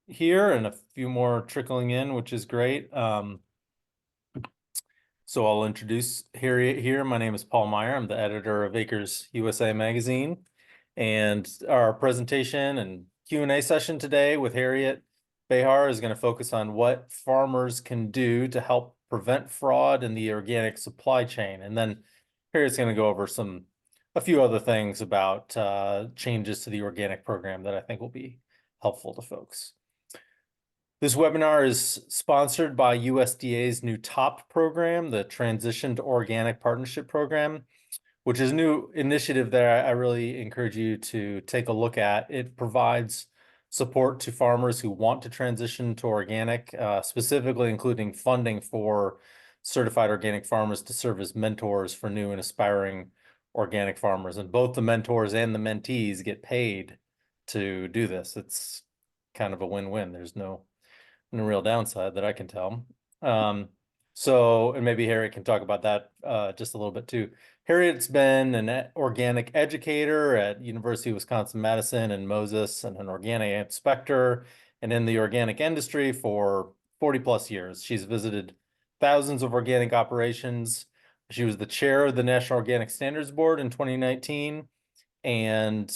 here and a few more trickling in, which is great. So I'll introduce Harriet here. My name is Paul Meyer. I'm the editor of Acres USA magazine. And our presentation and Q&A session today with Harriet Behar is going to focus on what farmers can do to help prevent fraud in the organic supply chain. And then Harriet's going to go over a few other things about changes to the organic program that I think will be helpful to folks. This webinar is sponsored by USDA's new TOP program, the Transition to Organic Partnership Program, which is a new initiative that I really encourage you to take a look at. It provides support to farmers who want to transition to organic, specifically including funding for certified organic farmers to serve as mentors for new and aspiring organic farmers. And both the mentors and the mentees get paid to do this. It's kind of a win-win. There's no real downside that I can tell. And maybe Harriet can talk about that just a little bit too. Harriet's been an organic educator at University of Wisconsin-Madison and Moses, and an organic inspector and in the organic industry for 40 plus years. She's visited thousands of organic operations. She was the chair of the National Organic Standards Board in 2019, and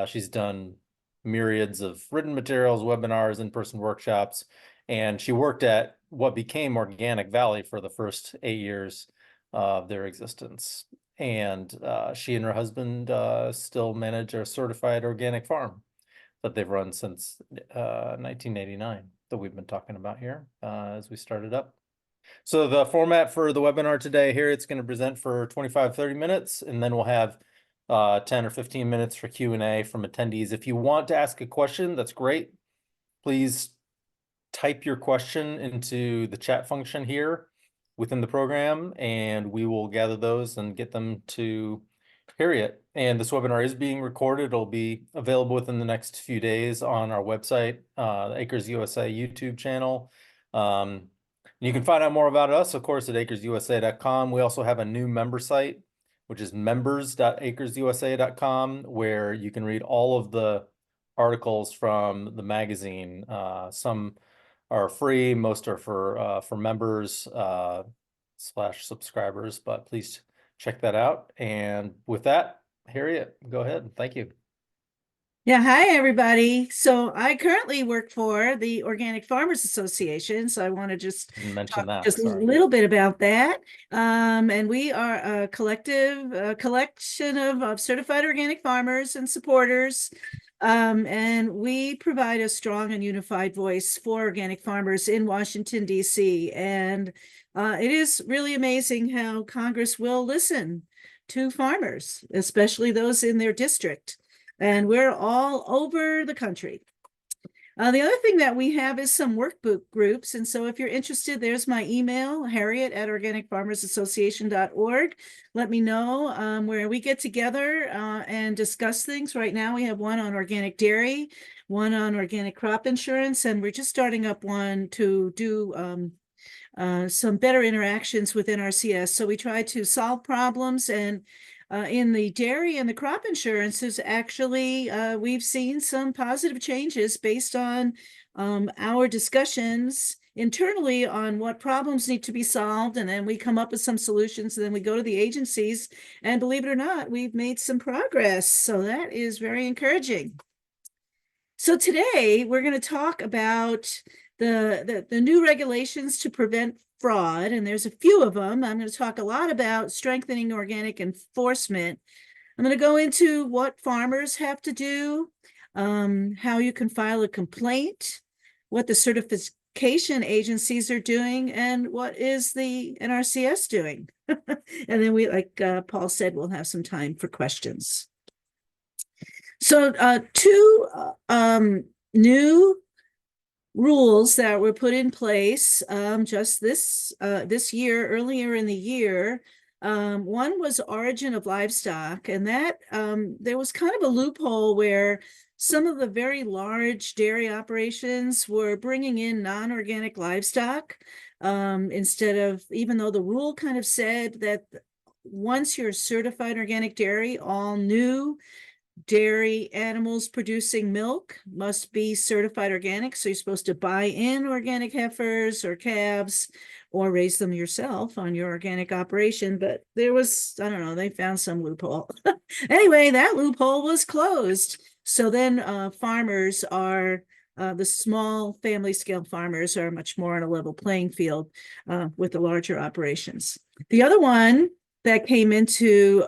she's done myriads of written materials, webinars, in-person workshops, and she worked at what became Organic Valley for the first 8 years of their existence. And she and her husband still manage a certified organic farm that they've run since 1989 that we've been talking about here as we started up. So the format for the webinar today here, it's going to present for 25-30 minutes, and then we'll have 10 or 15 minutes for Q&A from attendees. If you want to ask a question, that's great. Please type your question into the chat function here within the program, and we will gather those and get them to Harriet. And this webinar is being recorded. It'll be available within the next few days on our website, the Acres USA YouTube channel. You can find out more about us, of course, at acresusa.com. We also have a new member site, which is members.acresusa.com, where you can read all of the articles from the magazine. Some are free, most are for members / subscribers, but please check that out. And with that, Harriet, go ahead. Thank you. Yeah, hi everybody. So I currently work for the Organic Farmers Association. So I want to just mention that. Just a little bit about that. And we are a collection of certified organic farmers and supporters. And we provide a strong and unified voice for organic farmers in Washington, D.C. And it is really amazing how Congress will listen to farmers, especially those in their district. And we're all over the country. The other thing that we have is some workbook groups. And so if you're interested, there's my email, harriet@organicfarmersassociation.org. Let me know where we get together and discuss things. Right now, we have one on organic dairy, one on organic crop insurance, and we're just starting up one to do some better interactions with NRCS. So we try to solve problems, and in the dairy and the crop insurances, actually, we've seen some positive changes based on our discussions internally on what problems need to be solved. And then we come up with some solutions, and then we go to the agencies, and believe it or not, we've made some progress. So that is very encouraging. So today we're going to talk about the new regulations to prevent fraud, and there's a few of them. I'm going to talk a lot about strengthening organic enforcement. I'm going to go into what farmers have to do, how you can file a complaint, what the certification agencies are doing, and what is the NRCS doing. And then we, like Paul said, we'll have some time for questions. So two new rules that were put in place just this year, earlier in the year. One was origin of livestock, and that there was kind of a loophole where some of the very large dairy operations were bringing in non-organic livestock instead of, even though the rule kind of said that once you're certified organic dairy, all new dairy animals producing milk must be certified organic. So you're supposed to buy in organic heifers or calves or raise them yourself on your organic operation. But there was, I don't know, they found some loophole. Anyway, that loophole was closed. So then farmers are, the small family scale farmers are much more on a level playing field with the larger operations. The other one that came into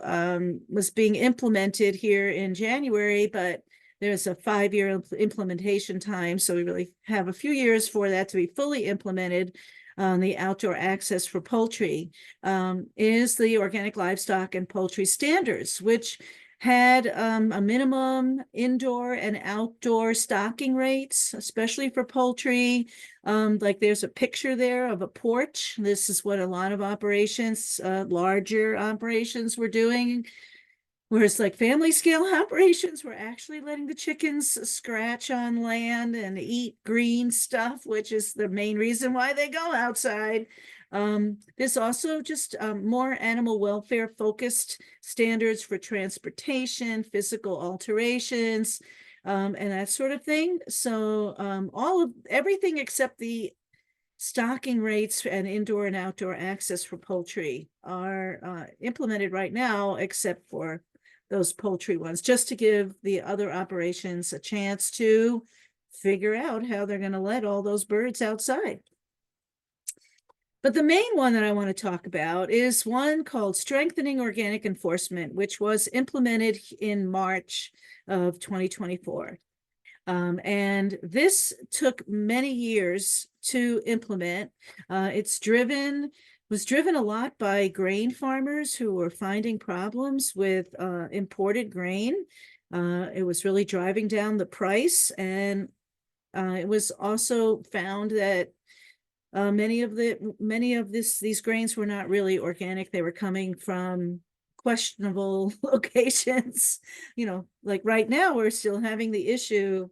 was being implemented here in January, but there's a 5-year implementation time. So we really have a few years for that to be fully implemented. The outdoor access for poultry is the organic livestock and poultry standards, which had a minimum indoor and outdoor stocking rates, especially for poultry. Like there's a picture there of a porch. This is what a lot of operations, larger operations were doing. Whereas like family scale operations were actually letting the chickens scratch on land and eat green stuff, which is the main reason why they go outside. There's also just more animal welfare focused standards for transportation, physical alterations, and that sort of thing. So all of everything except the stocking rates and indoor and outdoor access for poultry are implemented right now, except for those poultry ones, just to give the other operations a chance to figure out how they're going to let all those birds outside. But the main one that I want to talk about is one called Strengthening Organic Enforcement, which was implemented in March of 2024. And this took many years to implement. It's was driven a lot by grain farmers who were finding problems with imported grain. It was really driving down the price, and it was also found that many of these grains were not really organic. They were coming from questionable locations. Like right now, we're still having the issue.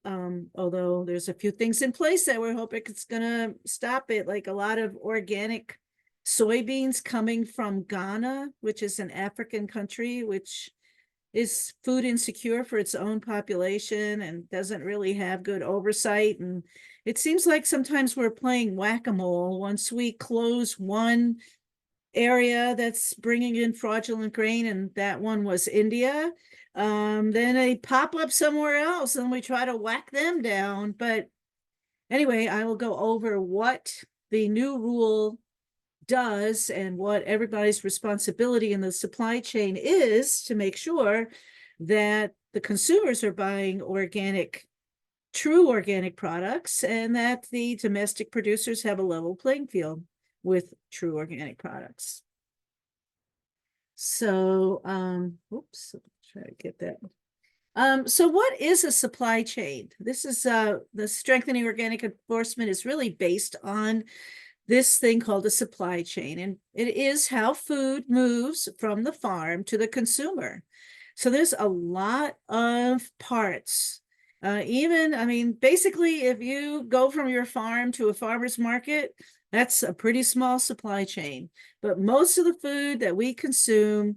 Although there's a few things in place that we're hoping it's gonna stop it, like a lot of organic soybeans coming from Ghana, which is an African country, which is food insecure for its own population and doesn't really have good oversight. And it seems like sometimes we're playing whack-a-mole. Once we close one area that's bringing in fraudulent grain, and that one was India, then they pop up somewhere else and we try to whack them down. But anyway, I will go over what the new rule does and what everybody's responsibility in the supply chain is to make sure that the consumers are buying true organic products, and that the domestic producers have a level playing field with true organic products. So, oops, try to get that. So what is a supply chain? This is the Strengthening Organic Enforcement is really based on this thing called a supply chain, and it is how food moves from the farm to the consumer. So there's a lot of parts. Basically, if you go from your farm to a farmer's market, that's a pretty small supply chain. But most of the food that we consume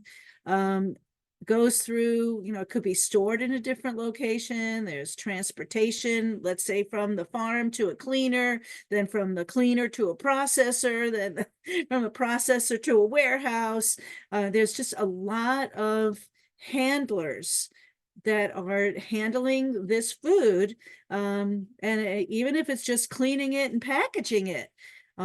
goes through, it could be stored in a different location. There's transportation, let's say from the farm to a cleaner, then from the cleaner to a processor, then from a processor to a warehouse. There's just a lot of handlers that are handling this food. And even if it's just cleaning it and packaging it,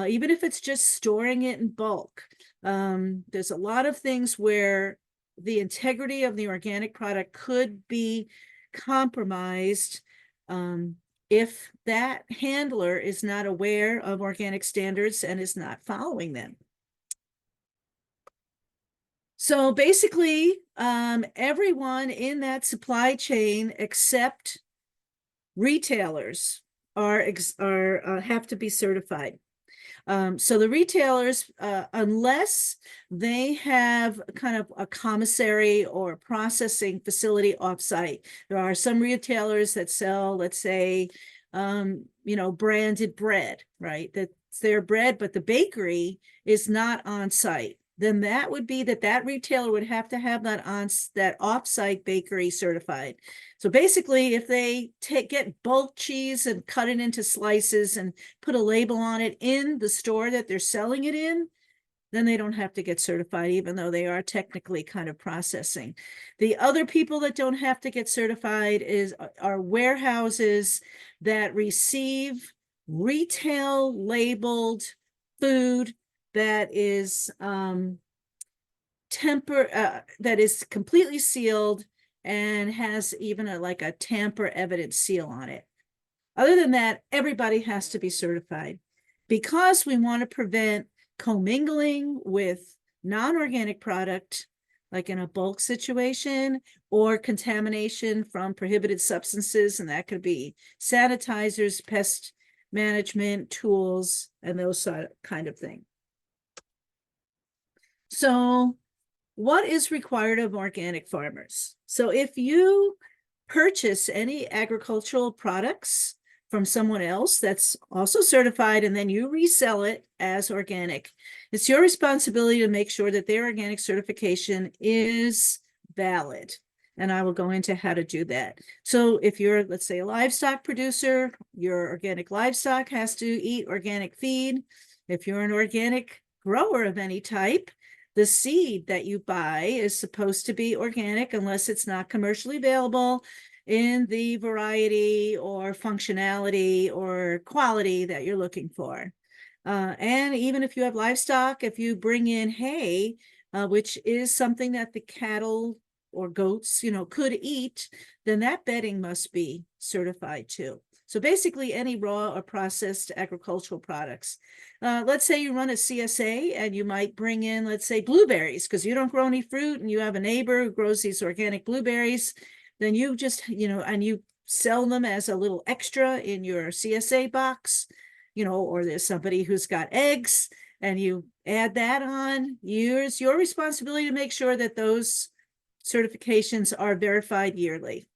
even if it's just storing it in bulk, there's a lot of things where the integrity of the organic product could be compromised if that handler is not aware of organic standards and is not following them. So basically, everyone in that supply chain except retailers have to be certified. So the retailers, unless they have kind of a commissary or processing facility offsite, there are some retailers that sell, let's say, branded bread, right? That's their bread, but the bakery is not on site. then that would be that retailer would have to have that off-site bakery certified. So basically, if they get bulk cheese and cut it into slices and put a label on it in the store that they're selling it in, then they don't have to get certified, even though they are technically kind of processing. The other people that don't have to get certified are warehouses that receive retail labeled food that is that is completely sealed and has even like a tamper evidence seal on it. Other than that, everybody has to be certified because we want to prevent commingling with non-organic product, like in a bulk situation, or contamination from prohibited substances, and that could be sanitizers, pest management tools, and those kind of thing. So what is required of organic farmers? So if you purchase any agricultural products from someone else that's also certified, and then you resell it as organic, it's your responsibility to make sure that their organic certification is valid. And I will go into how to do that. So if you're, let's say, a livestock producer, your organic livestock has to eat organic feed. If you're an organic grower of any type, the seed that you buy is supposed to be organic unless it's not commercially available in the variety or functionality or quality that you're looking for. And even if you have livestock, if you bring in hay, which is something that the cattle or goats, could eat, then that bedding must be certified too. So basically any raw or processed agricultural products. Let's say you run a CSA and you might bring in, let's say, blueberries, because you don't grow any fruit and you have a neighbor who grows these organic blueberries. Then you just, and you sell them as a little extra in your CSA box, or there's somebody who's got eggs and you add that on. It's your responsibility to make sure that those certifications are verified yearly.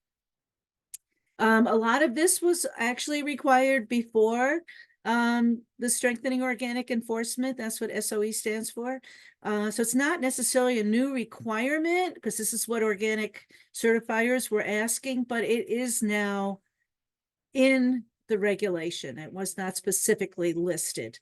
A lot of this was actually required before the Strengthening Organic Enforcement. That's what SOE stands for. So it's not necessarily a new requirement, because this is what organic certifiers were asking, but it is now in the regulation. It was not specifically listed.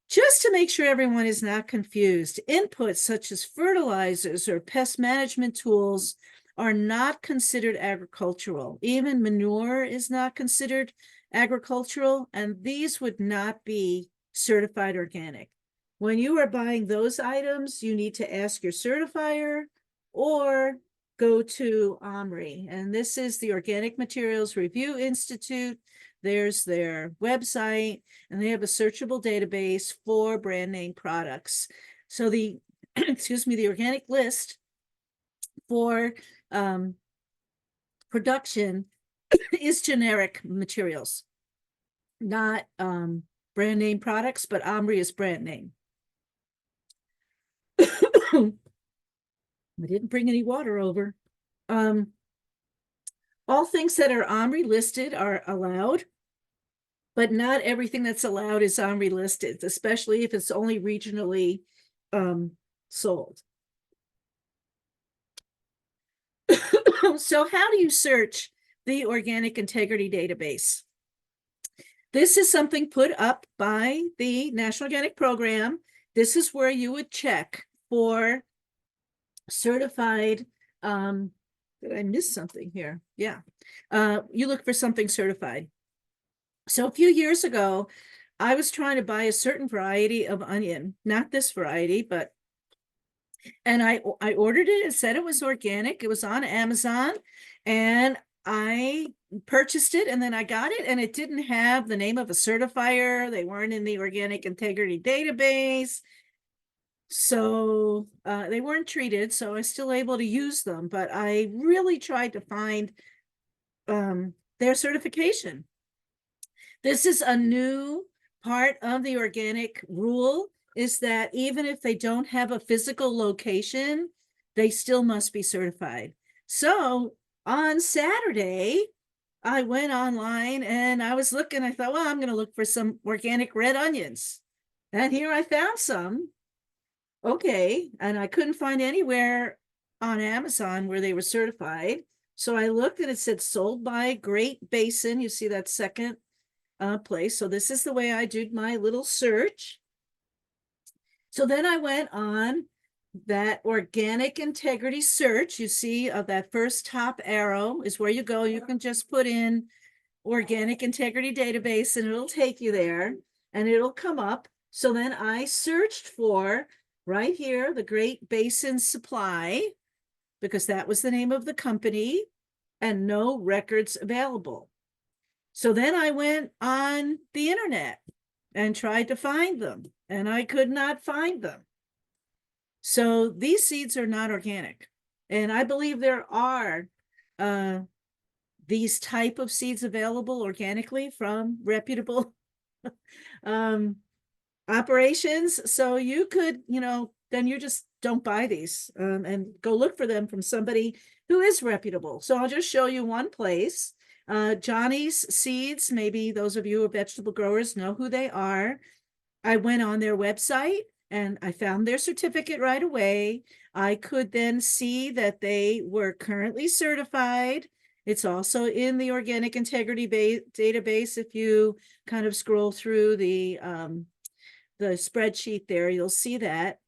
Just to make sure everyone is not confused, inputs such as fertilizers or pest management tools are not considered agricultural. Even manure is not considered agricultural, and these would not be certified organic. When you are buying those items, you need to ask your certifier or go to OMRI, and this is the Organic Materials Review Institute. There's their website, and they have a searchable database for brand name products. So the, the organic list for production is generic materials, not brand name products, but OMRI is brand name. I didn't bring any water over. All things that are OMRI listed are allowed, but not everything that's allowed is OMRI listed, especially if it's only regionally sold. So how do you search the Organic Integrity Database? This is something put up by the National Organic Program. This is where you would check for certified, did I miss something here? Yeah. You look for something certified. So a few years ago, I was trying to buy a certain variety of onion, not this variety, but, and I ordered it. It said it was organic. It was on Amazon, and I purchased it, and then I got it, and it didn't have the name of a certifier. They weren't in the Organic Integrity Database. So they weren't treated, so I was still able to use them, but I really tried to find their certification. This is a new part of the organic rule, is that even if they don't have a physical location, they still must be certified. So on Saturday, I went online and I was looking, I thought, well, I'm going to look for some organic red onions. And here I found some. okay, and I couldn't find anywhere on Amazon where they were certified. So I looked and it said sold by Great Basin. You see that second place. So this is the way I did my little search. So then I went on that organic integrity search. You see that first top arrow is where you go. You can just put in organic integrity database and it'll take you there and it'll come up. So then I searched for right here, the Great Basin Supply, because that was the name of the company, and no records available. So then I went on the internet and tried to find them, and I could not find them. So these seeds are not organic. And I believe there are these type of seeds available organically from reputable operations. So you could, then you just don't buy these and go look for them from somebody who is reputable. So I'll just show you one place. Johnny's Seeds, maybe those of you who are vegetable growers know who they are. I went on their website and I found their certificate right away. I could then see that they were currently certified. It's also in the organic integrity database. If you kind of scroll through the spreadsheet there, you'll see that.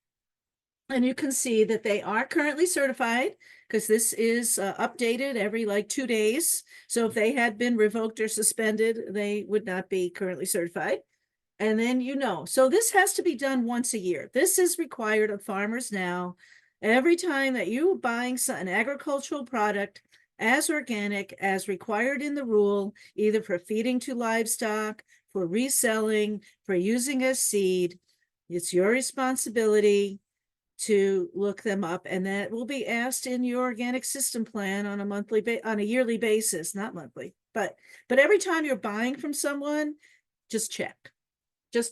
And you can see that they are currently certified because this is updated every like 2 days. So if they had been revoked or suspended, they would not be currently certified. And then, so this has to be done once a year. This is required of farmers now. Every time that you are buying an agricultural product as organic as required in the rule, either for feeding to livestock, for reselling, for using as seed, it's your responsibility to look them up, and that will be asked in your organic system plan on a yearly basis, not monthly, but every time you're buying from someone, just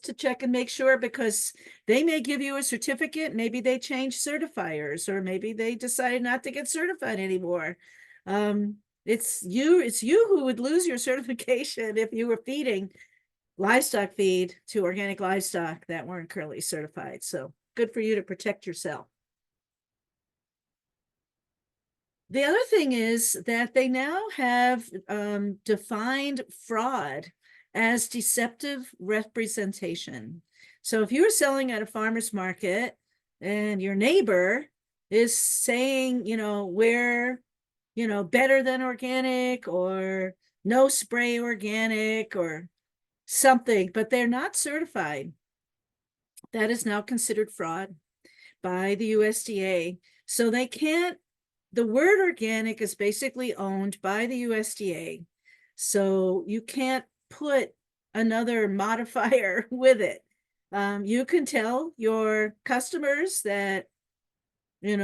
to check and make sure, because they may give you a certificate. Maybe they change certifiers, or maybe they decided not to get certified anymore. It's you who would lose your certification if you were feeding livestock feed to organic livestock that weren't currently certified. So good for you to protect yourself. The other thing is that they now have defined fraud as deceptive representation. So if you're selling at a farmer's market and your neighbor is saying, we're, better than organic, or no spray organic or something, but they're not certified, that is now considered fraud by the USDA. So they can't, the word organic is basically owned by the USDA. So you can't put another modifier with it. You can tell your customers that, you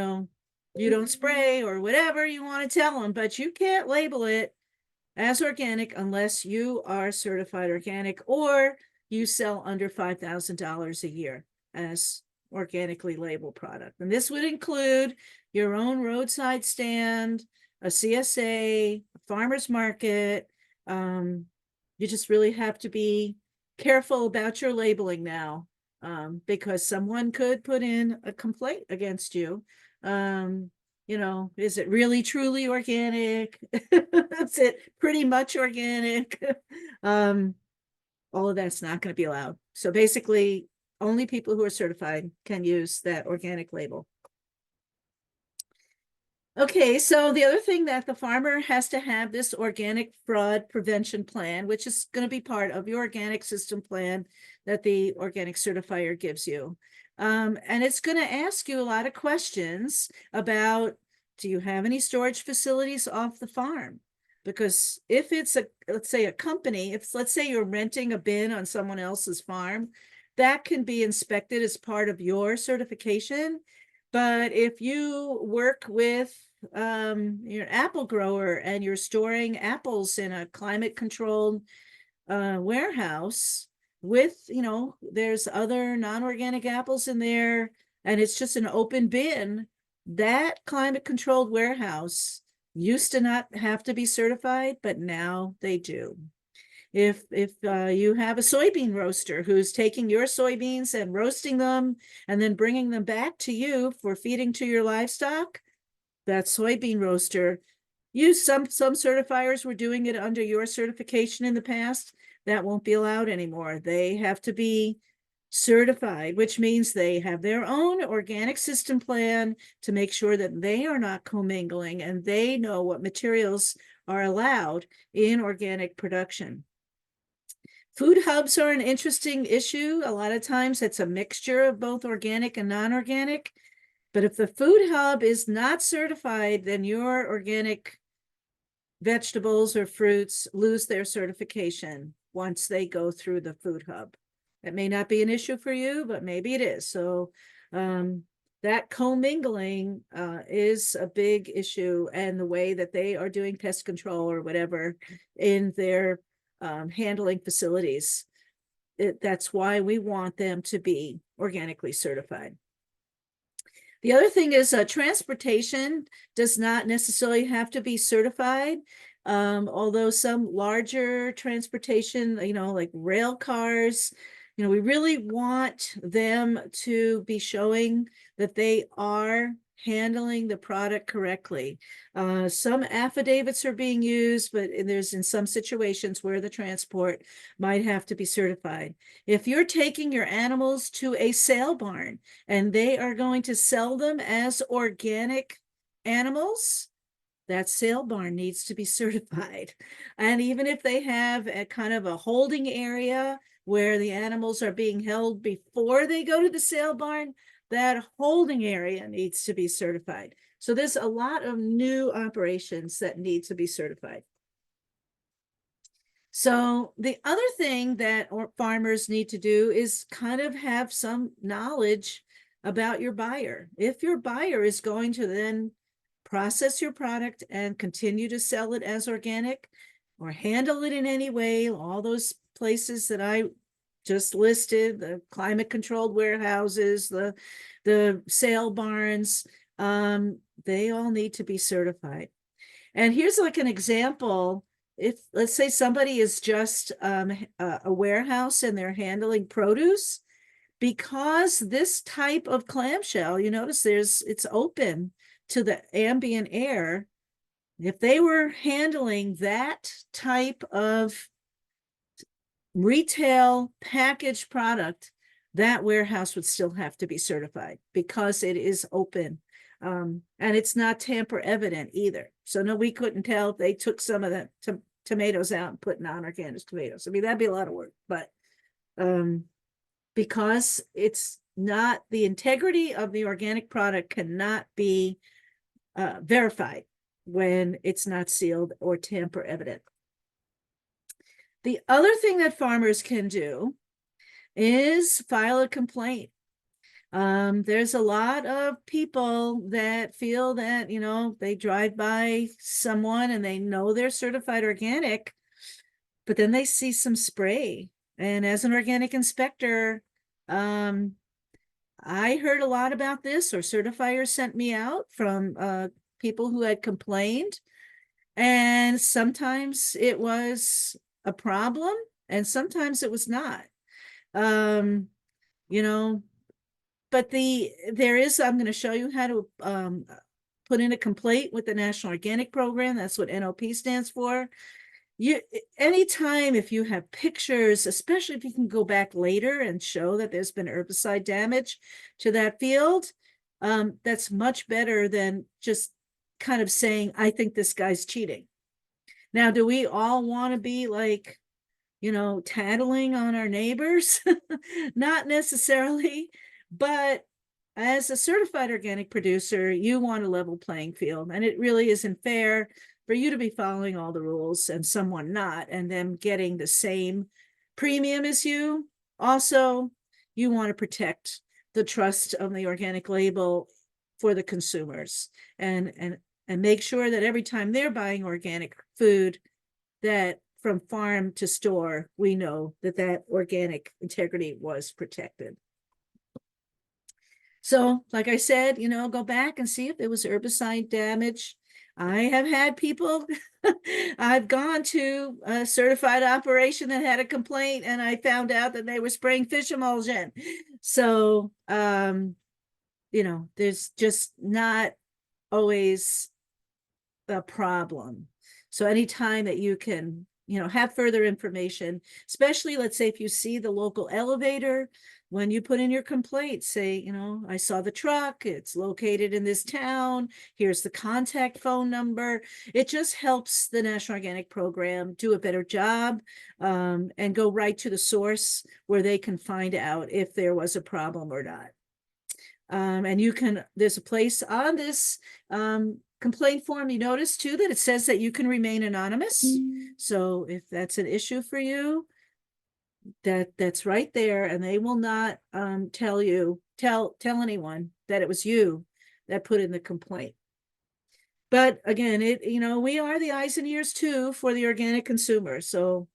don't spray or whatever you want to tell them, but you can't label it as organic unless you are certified organic or you sell under $5,000 a year as organically labeled product. And this would include your own roadside stand, a CSA, a farmer's market. You just really have to be careful about your labeling now, because someone could put in a complaint against you. Is it really truly organic? Is it pretty much organic? All of that's not going to be allowed. So basically, only people who are certified can use that organic label. Okay, so the other thing that the farmer has to have this organic fraud prevention plan, which is going to be part of your organic system plan that the organic certifier gives you. And it's going to ask you a lot of questions about, do you have any storage facilities off the farm? Because if it's let's say a company, let's say you're renting a bin on someone else's farm, that can be inspected as part of your certification. But if you work with your apple grower and you're storing apples in a climate controlled warehouse with, there's other non-organic apples in there, and it's just an open bin, that climate controlled warehouse used to not have to be certified, but now they do. If you have a soybean roaster who's taking your soybeans and roasting them and then bringing them back to you for feeding to your livestock, that soybean roaster, some certifiers were doing it under your certification in the past. That won't be allowed anymore. They have to be certified, which means they have their own organic system plan to make sure that they are not commingling and they know what materials are allowed in organic production. Food hubs are an interesting issue. A lot of times it's a mixture of both organic and non-organic. But if the food hub is not certified, then your organic vegetables or fruits lose their certification once they go through the food hub. That may not be an issue for you, but maybe it is. So that commingling is a big issue, and the way that they are doing pest control or whatever in their handling facilities. That's why we want them to be organically certified. The other thing is transportation does not necessarily have to be certified. Although some larger transportation, like rail cars, we really want them to be showing that they are handling the product correctly. Some affidavits are being used, but there's in some situations where the transport might have to be certified. If you're taking your animals to a sale barn and they are going to sell them as organic animals, that sale barn needs to be certified. And even if they have a kind of a holding area where the animals are being held before they go to the sale barn, that holding area needs to be certified. So there's a lot of new operations that need to be certified. So the other thing that farmers need to do is kind of have some knowledge about your buyer. If your buyer is going to then process your product and continue to sell it as organic or handle it in any way, all those places that I just listed, the climate controlled warehouses, the sale barns, they all need to be certified. And here's like an example. If let's say somebody is just a warehouse and they're handling produce, because this type of clamshell, you notice it's open to the ambient air. If they were handling that type of retail packaged product, that warehouse would still have to be certified because it is open. And it's not tamper evident either. So no, we couldn't tell if they took some of the tomatoes out and put non-organic tomatoes. I mean, that'd be a lot of work, but because it's not, the integrity of the organic product cannot be verified when it's not sealed or tamper evident. The other thing that farmers can do is file a complaint. There's a lot of people that feel that, they drive by someone and they know they're certified organic, but then they see some spray. And as an organic inspector, I heard a lot about this, or certifiers sent me out from people who had complained. And sometimes it was a problem and sometimes it was not. But I'm going to show you how to put in a complaint with the National Organic Program. That's what NOP stands for. Anytime if you have pictures, especially if you can go back later and show that there's been herbicide damage to that field, that's much better than just kind of saying, I think this guy's cheating. Now, do we all want to be like, tattling on our neighbors? Not necessarily, but as a certified organic producer, you want a level playing field, and it really isn't fair for you to be following all the rules and someone not, and them getting the same premium as you. Also, you want to protect the trust of the organic label for the consumers, and make sure that every time they're buying organic food, that from farm to store, we know that organic integrity was protected. So, like I said, go back and see if there was herbicide damage. I have had people, I've gone to a certified operation that had a complaint and I found out that they were spraying fish emulsion. So, there's just not always a problem. So anytime that you can, have further information, especially let's say if you see the local elevator, when you put in your complaint, say, I saw the truck, it's located in this town, here's the contact phone number. It just helps the National Organic Program do a better job, and go right to the source where they can find out if there was a problem or not. And there's a place on this complaint form, you notice too, that it says that you can remain anonymous. So if that's an issue for you, that's right there, and they will not tell anyone that it was you that put in the complaint. But again, we are the eyes and ears too for the organic consumer. So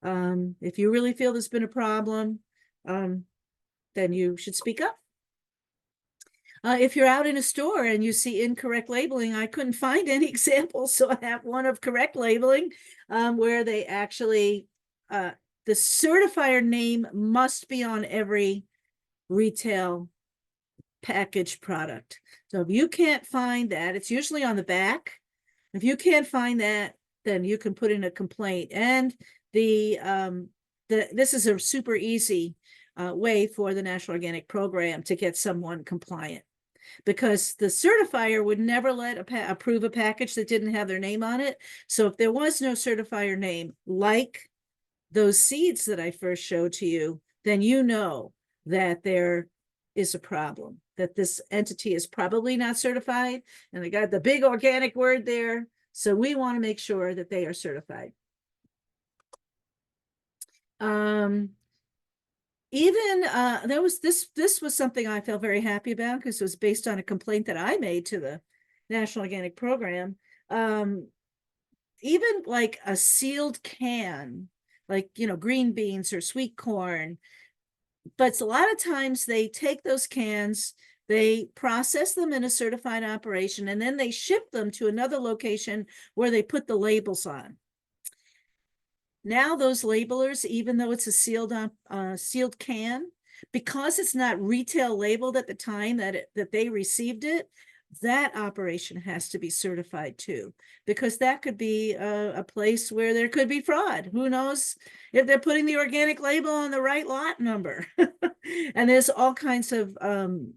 if you really feel there's been a problem, then you should speak up. If you're out in a store and you see incorrect labeling, I couldn't find any examples, so I have one of correct labeling, where they actually, the certifier name must be on every retail packaged product. So if you can't find that, it's usually on the back. If you can't find that, then you can put in a complaint. And this is a super easy way for the National Organic Program to get someone compliant, because the certifier would never approve a package that didn't have their name on it. So if there was no certifier name, like those seeds that I first showed to you, then you know that there is a problem, that this entity is probably not certified, and they got the big organic word there. So we want to make sure that they are certified. Even this was something I felt very happy about, because it was based on a complaint that I made to the National Organic Program. Even like a sealed can, like green beans or sweet corn, but a lot of times they take those cans, they process them in a certified operation, and then they ship them to another location where they put the labels on. Now those labelers, even though it's a sealed can, because it's not retail labeled at the time that they received it, that operation has to be certified too, because that could be a place where there could be fraud. Who knows if they're putting the organic label on the right lot number. And there's all kinds of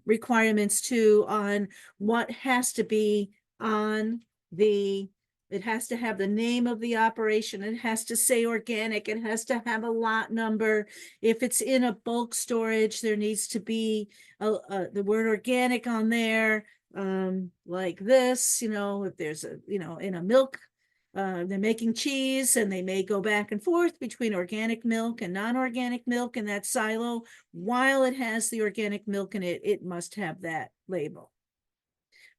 requirements too on what has to be on it has to have the name of the operation. It has to say organic. It has to have a lot number. If it's in a bulk storage, there needs to be the word organic on there, like this. If there's in a milk, they're making cheese, and they may go back and forth between organic milk and non-organic milk in that silo. While it has the organic milk in it, it must have that label.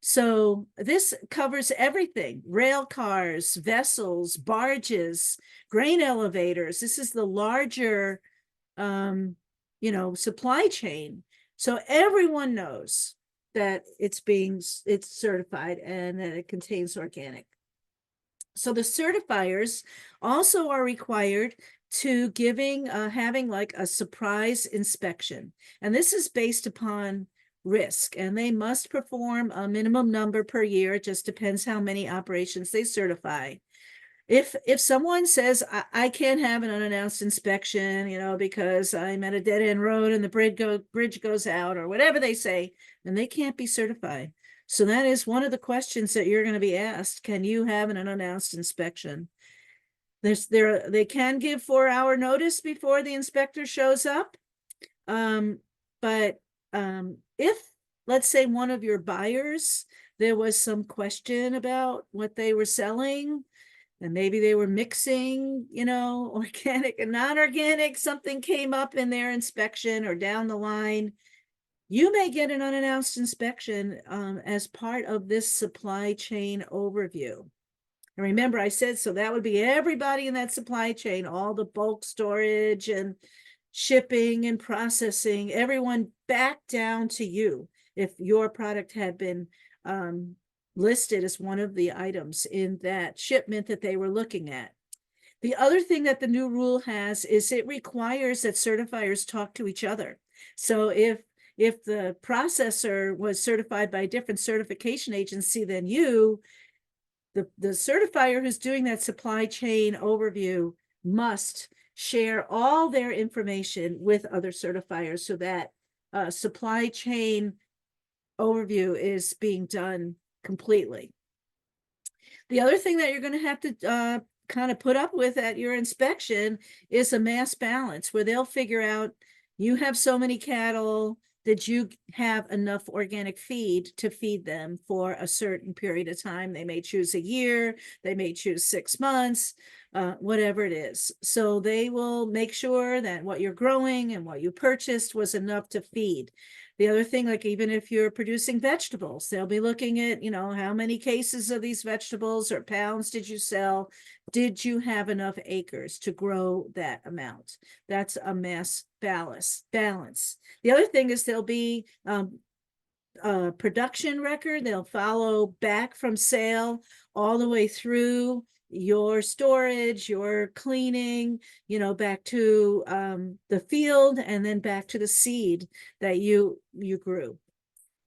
So this covers everything: rail cars, vessels, barges, grain elevators. This is the larger, supply chain. So everyone knows that it's certified and that it contains organic. So the certifiers also are required to having like a surprise inspection. And this is based upon risk, and they must perform a minimum number per year. It just depends how many operations they certify. If someone says, I can't have an unannounced inspection, because I'm at a dead end road and the bridge goes out, or whatever they say, then they can't be certified. So that is one of the questions that you're going to be asked. Can you have an unannounced inspection? They can give 4-hour notice before the inspector shows up. But if, let's say, one of your buyers, there was some question about what they were selling, and maybe they were mixing, organic and non-organic, something came up in their inspection or down the line, you may get an unannounced inspection as part of this supply chain overview. And remember, I said, so that would be everybody in that supply chain, all the bulk storage and shipping and processing, everyone back down to you. If your product had been listed as one of the items in that shipment that they were looking at. The other thing that the new rule has is it requires that certifiers talk to each other. So if the processor was certified by a different certification agency than you, the certifier who's doing that supply chain overview must share all their information with other certifiers so that supply chain overview is being done completely. The other thing that you're going to have to kind of put up with at your inspection is a mass balance where they'll figure out you have so many cattle. Did you have enough organic feed to feed them for a certain period of time? They may choose a year, they may choose 6 months, whatever it is. So they will make sure that what you're growing and what you purchased was enough to feed. The other thing, like even if you're producing vegetables, they'll be looking at, how many cases of these vegetables or pounds did you sell? Did you have enough acres to grow that amount? That's a mass balance. The other thing is there'll be a production record. They'll follow back from sale all the way through your storage, your cleaning, back to the field, and then back to the seed that you grew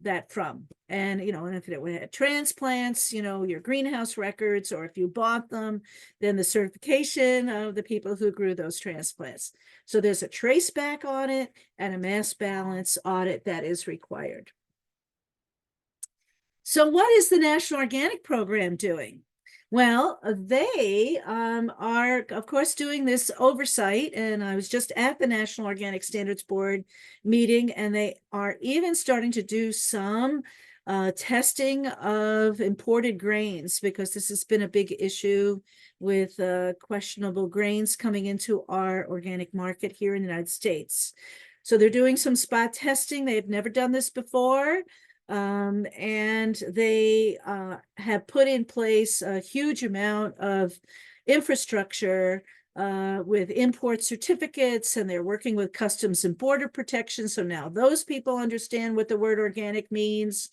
that from. And and if it had transplants, your greenhouse records, or if you bought them, then the certification of the people who grew those transplants. So there's a trace back audit and a mass balance audit that is required. So what is the National Organic Program doing? Well, they are, of course, doing this oversight. And I was just at the National Organic Standards Board meeting, and they are even starting to do some testing of imported grains, because this has been a big issue with questionable grains coming into our organic market here in the United States. So they're doing some spot testing. They've never done this before. And they have put in place a huge amount of infrastructure with import certificates, and they're working with Customs and Border Protection. So now those people understand what the word organic means.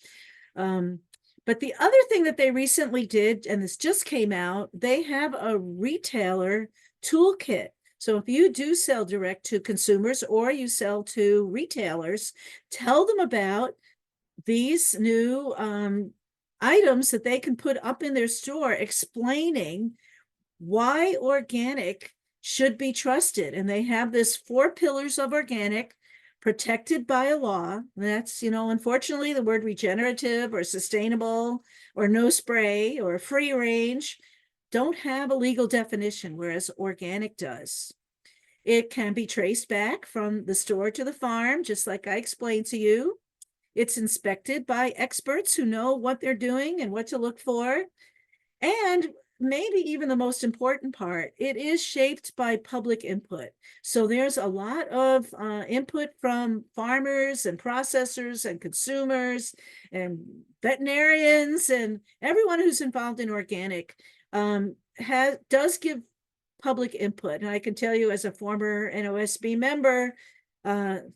But the other thing that they recently did, and this just came out, they have a retailer toolkit. So if you do sell direct to consumers or you sell to retailers, tell them about these new items that they can put up in their store explaining why organic should be trusted. And they have this 4 pillars of organic protected by a law. That's, unfortunately, the word regenerative or sustainable or no spray or free range don't have a legal definition, whereas organic does. It can be traced back from the store to the farm, just like I explained to you. It's inspected by experts who know what they're doing and what to look for. And maybe even the most important part, it is shaped by public input. So there's a lot of input from farmers and processors and consumers and veterinarians and everyone who's involved in organic does give public input. And I can tell you, as a former NOSB member,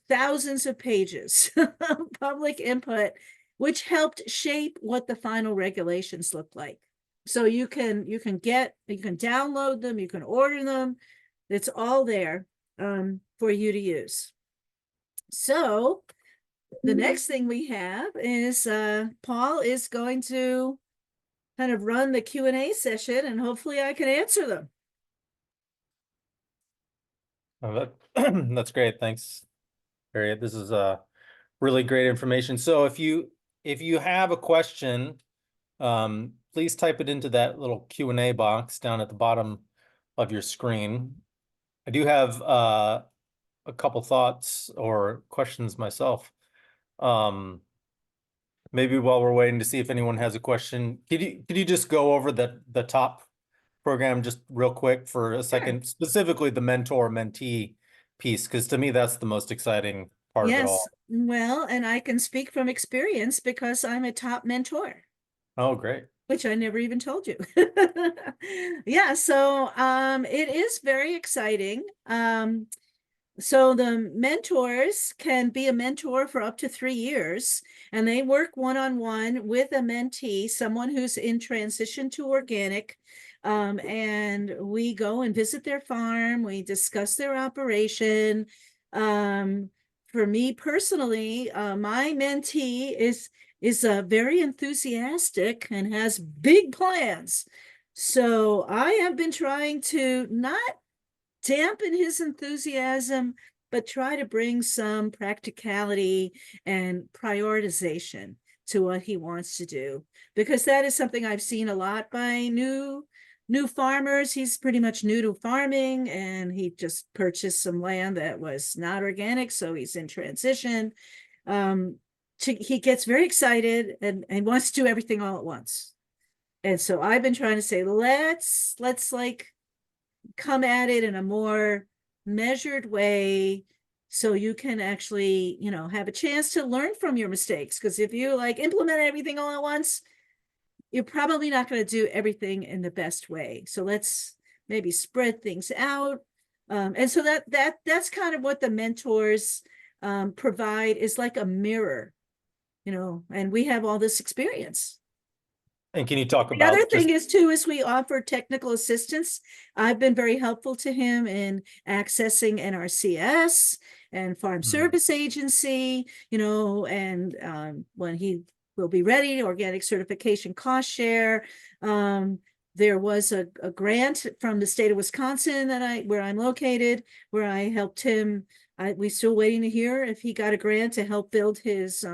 thousands of pages of public input, which helped shape what the final regulations look like. So you can download them, you can order them. It's all there for you to use. So the next thing we have is Paul is going to kind of run the Q&A session, and hopefully I can answer them. That's great. Thanks, Harriet. This is really great information. So if you have a question, please type it into that little Q&A box down at the bottom of your screen. I do have a couple thoughts or questions myself. Maybe while we're waiting to see if anyone has a question, could you just go over the top program just real quick for a second, specifically the mentor-mentee piece, because to me that's the most exciting part of it all. Well, and I can speak from experience because I'm a top mentor. Oh, great. Which I never even told you. Yeah, so it is very exciting. So the mentors can be a mentor for up to 3 years, and they work one-on-one with a mentee, someone who's in transition to organic. And we go and visit their farm, we discuss their operation. For me personally, my mentee is very enthusiastic and has big plans. So I have been trying to not dampen his enthusiasm, but try to bring some practicality and prioritization to what he wants to do, because that is something I've seen a lot by new farmers. He's pretty much new to farming, and he just purchased some land that was not organic, so he's in transition. um he gets very excited and wants to do everything all at once. And so I've been trying to say, let's like come at it in a more measured way, so you can actually, have a chance to learn from your mistakes. Because if you like implement everything all at once, you're probably not going to do everything in the best way. So let's maybe spread things out. And so that's kind of what the mentors provide, is like a mirror, and we have all this experience. And can you talk The other about thing just, is too, is we offer technical assistance. I've been very helpful to him in accessing NRCS and Farm Mhm. Service Agency, and when he will be ready, organic certification cost share. There was a grant from the state of Wisconsin where I'm located, where I helped him. We're still waiting to hear if he got a grant to help build his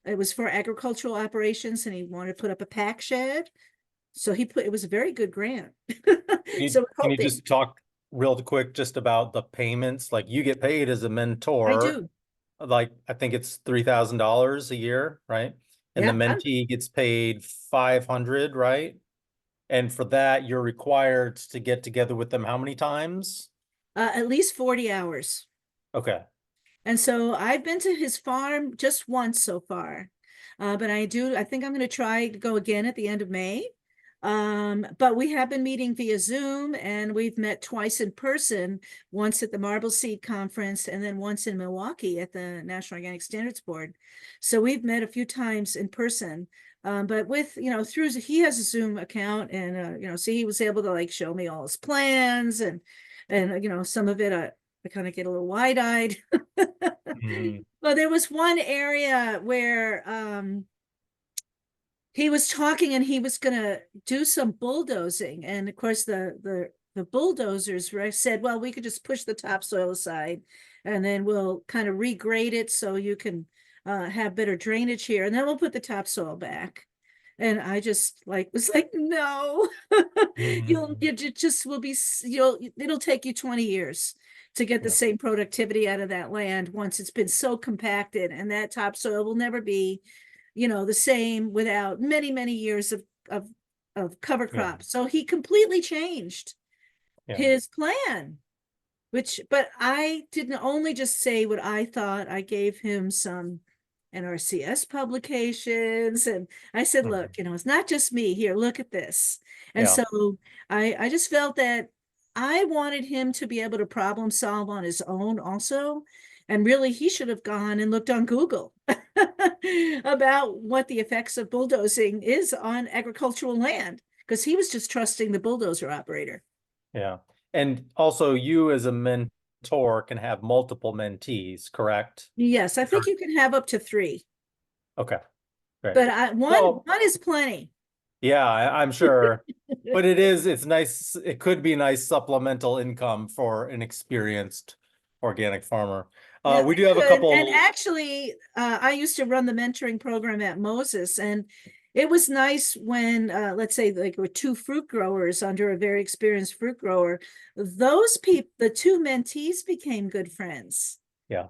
it was for agricultural operations, and he wanted to put up a pack shed. So it was a very good grant. So we're can you hoping. just talk real quick just about the payments? Like you get paid as a I mentor, do. like I think it's $3,000 a year, right? And the Yeah. mentee gets paid 500, right? And for that, you're required to get together with them how many times? At least 40 hours. Okay. And so I've been to his farm just once so far. But I think I'm going to try to go again at the end of May. But we have been meeting via Zoom, and we've met twice in person, once at the Marble Seed Conference and then once in Milwaukee at the National Organic Standards Board. So we've met a few times in person. But with, through, he has a Zoom account, and, so he was able to like show me all his plans, and some of it, I kind of get a little wide-eyed. Mhm. Well, there was one area where he was talking, and he was going to do some bulldozing, and of course the bulldozers said, well, we could just push the topsoil aside, and then we'll kind of regrade it so you can have better drainage here, and then we'll put the topsoil back. And I just was like, no. Mhm. You just will be, it'll take you 20 years to get the Yeah. same productivity out of that land once it's been so compacted, and that topsoil will never be, the same without many, many years of cover Yeah. crops. So he completely changed Yeah. his plan, but I didn't only just say what I thought. I gave him some NRCS publications, and I said, look, Mhm. it's not just me here, look at this. And Yeah. so I just felt that I wanted him to be able to problem solve on his own also. And really, he should have gone and looked on Google about what the effects of bulldozing is on agricultural land, because he was just trusting the bulldozer operator. Yeah. And also you as a mentor can have multiple mentees, correct? Yes, I think Sure. you can have up to three, Okay, great. but Well, one is plenty. yeah, I'm sure. But it's nice. It could be nice supplemental income for an experienced organic farmer. Yeah, We it do have a could. And couple. actually, I used to run the mentoring program at Moses, and it was nice when, let's say, like, were two fruit growers under a very experienced fruit grower. Those people, the two mentees, became good friends, Yeah.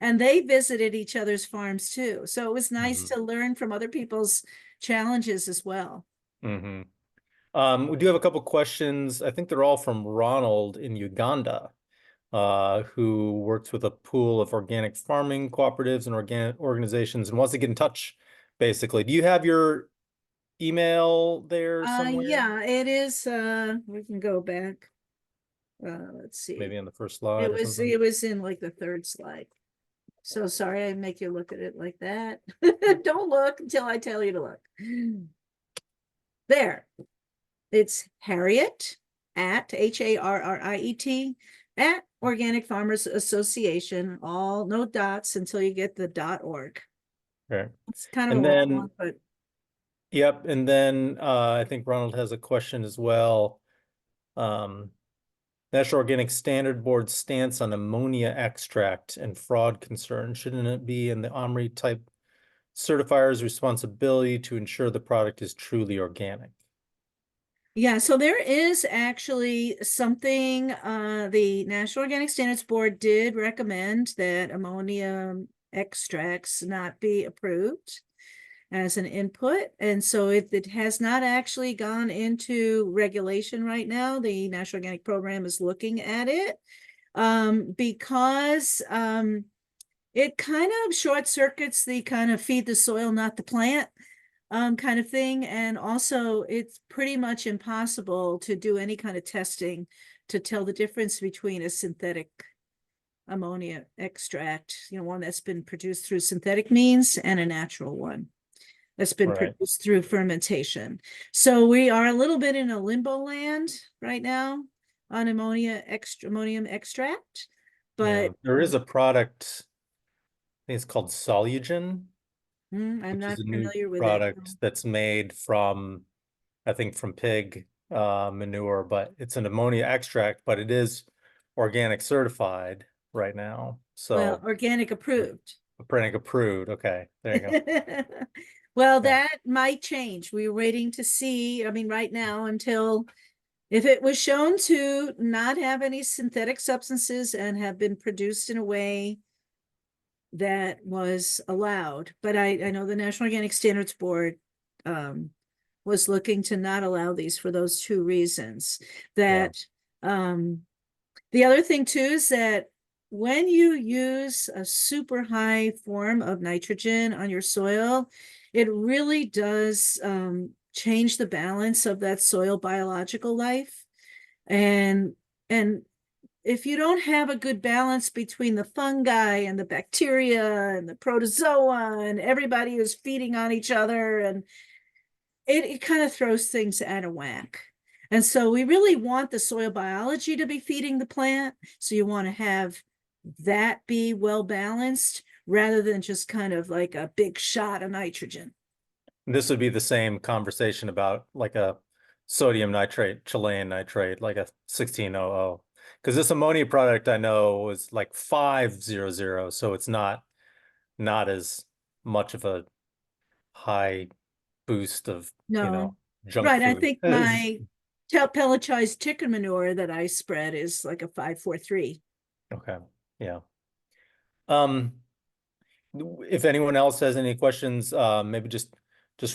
and they visited each other's farms too. So it was nice Hmm. to learn from other people's challenges as well. Hmm. We do have a couple questions. I think they're all from Ronald in Uganda, who works with a pool of organic farming cooperatives and organic organizations and wants to get in touch, basically. Do you have your email there somewhere? Yeah, it is. We can go back. Let's see. maybe on the first slide or something. It was in like the third slide. So sorry I make you look at it like that. Don't look until I tell you to look. There. It's Harriet at Harriet at Organic Farmers Association, all no dots until you get the .org. Okay. It's kind of a And long one, then, but yep, and then I think Ronald has a question as well. National Organic Standard Board stance on ammonia extract and fraud concern. Shouldn't it be in the OMRI type certifier's responsibility to ensure the product is truly organic? yeah, so there is actually something, the National Organic Standards Board did recommend that ammonium extracts not be approved as an input. And so it has not actually gone into regulation right now. The National Organic Program is looking at it because it kind of short circuits the kind of feed the soil, not the plant kind of thing. And also it's pretty much impossible to do any kind of testing to tell the difference between a synthetic ammonia extract, one that's been produced through synthetic means and a natural one that's been Right. produced through fermentation. So we are a little bit in a limbo land right now on ammonium extract, Yeah, but there is a product, I think it's called Solugen, I'm which is not a new familiar with it. product that's made from, I think from pig manure, but it's an ammonia extract, but it is organic certified right now. Well, So organic approved. Prairie approved. Okay, there you go. Well, Yeah. that might change. We're waiting to see. I mean, right now, until if it was shown to not have any synthetic substances and have been produced in a way that was allowed. But I know the National Organic Standards Board was looking to not allow these for those two reasons. Yeah. That the other thing too is that when you use a super high form of nitrogen on your soil, it really does change the balance of that soil biological life. And if you don't have a good balance between the fungi and the bacteria and the protozoa and everybody is feeding on each other, and it kind of throws things out of whack. And so we really want the soil biology to be feeding the plant. So you want to have that be well balanced rather than just kind of like a big shot of nitrogen. This would be the same conversation about like a sodium nitrate, Chilean nitrate, like a 1600. Because this ammonia product I know is like 500, so it's not as much of a high boost of, No, junk right. I food. think my pelletized chicken manure that I spread is like a 543. Okay, yeah. Um, if anyone else has any questions, maybe just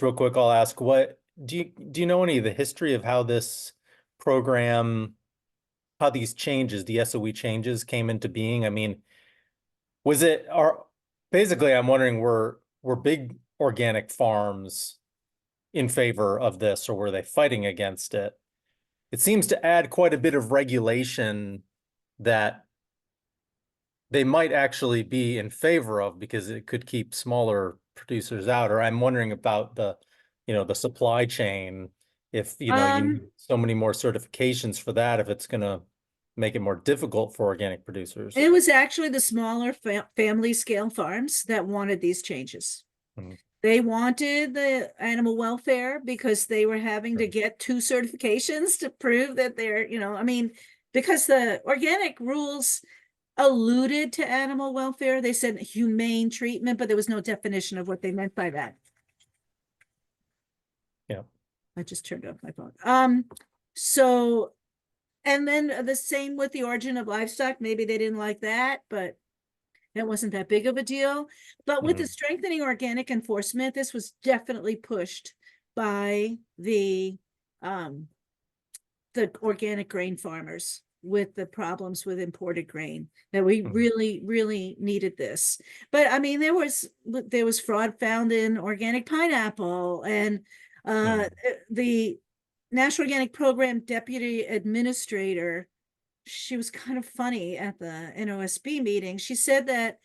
real quick, I'll ask what do you know any of the history of how this program, how these changes, the SOE changes came into being? I mean, was it are basically I'm wondering were big organic farms in favor of this or were they fighting against it? It seems to add quite a bit of regulation that they might actually be in favor of because it could keep smaller producers out. Or I'm wondering about the supply chain. If, you Um, need so many more certifications for that, if it's gonna make it more difficult for organic producers. it was actually the smaller family scale farms that wanted these changes. Mhm. They wanted the animal welfare because they were having to Sure. get two certifications to prove that I mean, because the organic rules alluded to animal welfare. They said humane treatment, but there was no definition of what they meant by that. Yeah. I just turned off my phone. So, and then the same with the origin of livestock. Maybe they didn't like that, but that wasn't that big of a deal. But with the Mhm. strengthening organic enforcement, this was definitely pushed by um, the organic grain farmers with the problems with imported grain, that we Mhm. really needed this. But I mean, there was fraud found in organic pineapple, and Yeah. the National Organic Program deputy administrator she was kind of funny at the NOSB meeting. She said that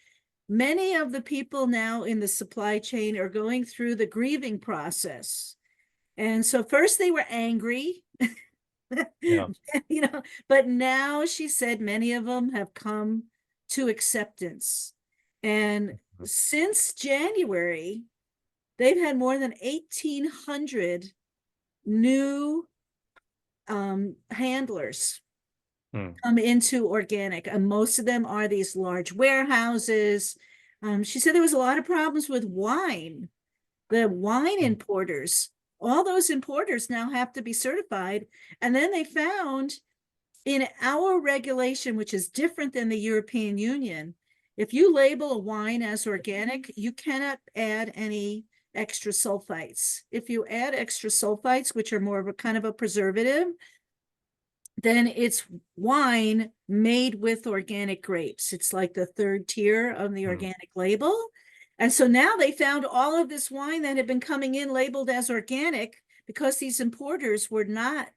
many of the people now in the supply chain are going through the grieving process. And so first they were angry, Yeah. but now she said many of them have come to acceptance. And since January, they've had more than 1,800 new handlers Hmm. come into organic, and most of them are these large warehouses. She said there was a lot of problems with wine. The wine Hmm. importers, all those importers now have to be certified. And then they found in our regulation, which is different than the European Union, if you label a wine as organic, you cannot add any extra sulfites. If you add extra sulfites, which are more of a kind of a preservative, then it's wine made with organic grapes. It's like the third tier of the Hmm. organic label. And so now they found all of this wine that had been coming in labeled as organic because these importers were not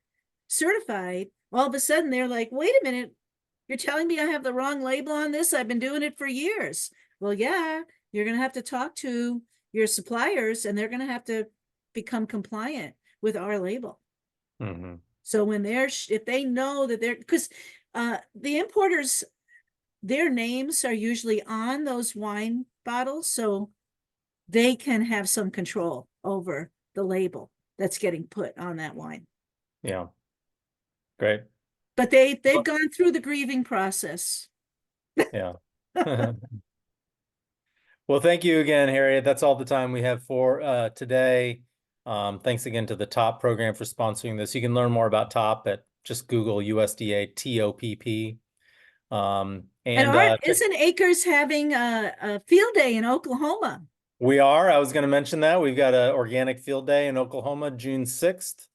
certified. All of a sudden, they're like, wait a minute, you're telling me I have the wrong label on this? I've been doing it for years. Well, yeah, you're going to have to talk to your suppliers and they're going to have to become compliant with our label. Hmm. So when if they know that they're, because the importers, their names are usually on those wine bottles, so they can have some control over the label that's getting put on that wine. Yeah. Great. But they've gone through the grieving process. Yeah. Well, thank you again, Harriet. That's all the time we have for today. Thanks again to the TOP program for sponsoring this. You can learn more about TOP at just Google USDA TOPP. And Art, isn't Acres having a field day in Oklahoma? We are. I was going to mention that. We've got an organic field day in Oklahoma, June 6th,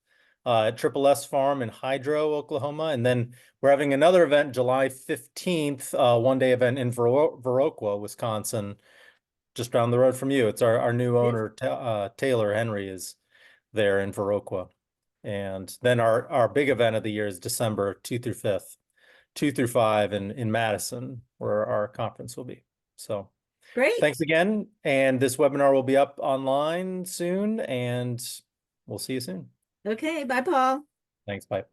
at Triple S Farm in Hydro, Oklahoma. And then we're having another event July 15th, one-day event in Viroqua, Wisconsin, just down the road from you. It's our new owner, Taylor Henry, is there in Viroqua. And then our big event of the year is December 2 through 5th, 2 through 5 in Madison, where our conference will be. So Great. thanks again. And this webinar will be up online soon, and we'll see you soon. Okay. Bye, Paul. Thanks. Bye.